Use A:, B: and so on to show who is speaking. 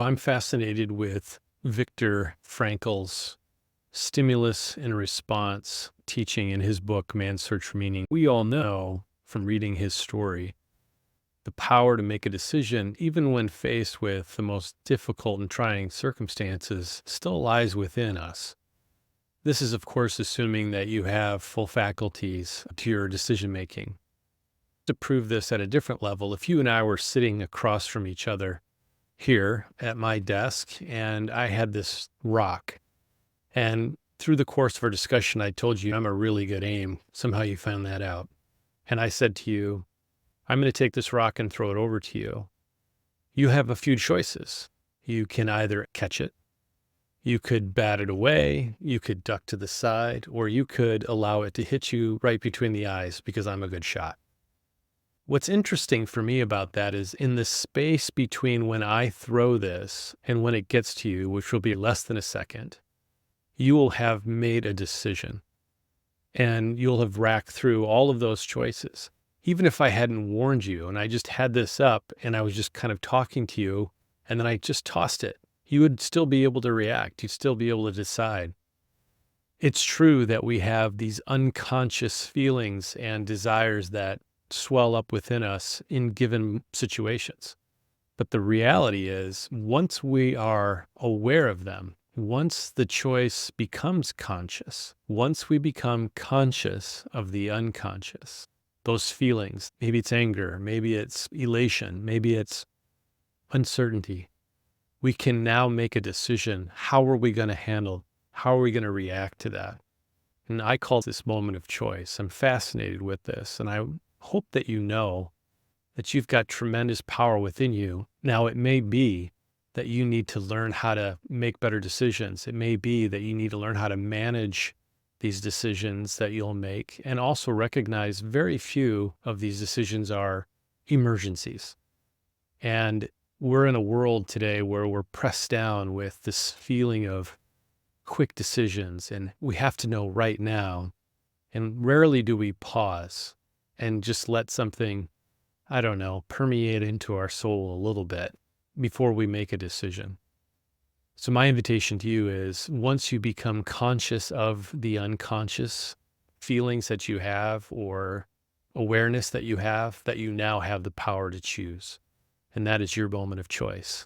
A: I'm fascinated with Viktor Frankl's stimulus and response teaching in his book, Man's Search for Meaning. We all know from reading his story, the power to make a decision, even when faced with the most difficult and trying circumstances, still lies within us. This is, of course, assuming that you have full faculties to your decision making. To prove this at a different level, if you and I were sitting across from each other here at my desk and I had this rock, and through the course of our discussion, I told you I'm a really good aim. Somehow you found that out. And I said to you, I'm going to take this rock and throw it over to you. You have a few choices. You can either catch it, you could bat it away, you could duck to the side, or you could allow it to hit you right between the eyes because I'm a good shot. What's interesting for me about that is in the space between when I throw this and when it gets to you, which will be less than a second, you will have made a decision and you'll have racked through all of those choices. Even if I hadn't warned you and I just had this up and I was just kind of talking to you and then I just tossed it, you would still be able to react. You'd still be able to decide. It's true that we have these unconscious feelings and desires that swell up within us in given situations. But the reality is, once we are aware of them, once the choice becomes conscious, once we become conscious of the unconscious, those feelings, maybe it's anger, maybe it's elation, maybe it's uncertainty, we can now make a decision. How are we going to handle? How are we going to react to that? And I call this moment of choice. I'm fascinated with this, and I hope that you know that you've got tremendous power within you. Now, it may be that you need to learn how to make better decisions. It may be that you need to learn how to manage these decisions that you'll make and also recognize very few of these decisions are emergencies. And we're in a world today where we're pressed down with this feeling of quick decisions and we have to know right now. And rarely do we pause and just let something, I don't know, permeate into our soul a little bit before we make a decision. So my invitation to you is once you become conscious of the unconscious feelings that you have or awareness that you have, that you now have the power to choose. And that is your moment of choice.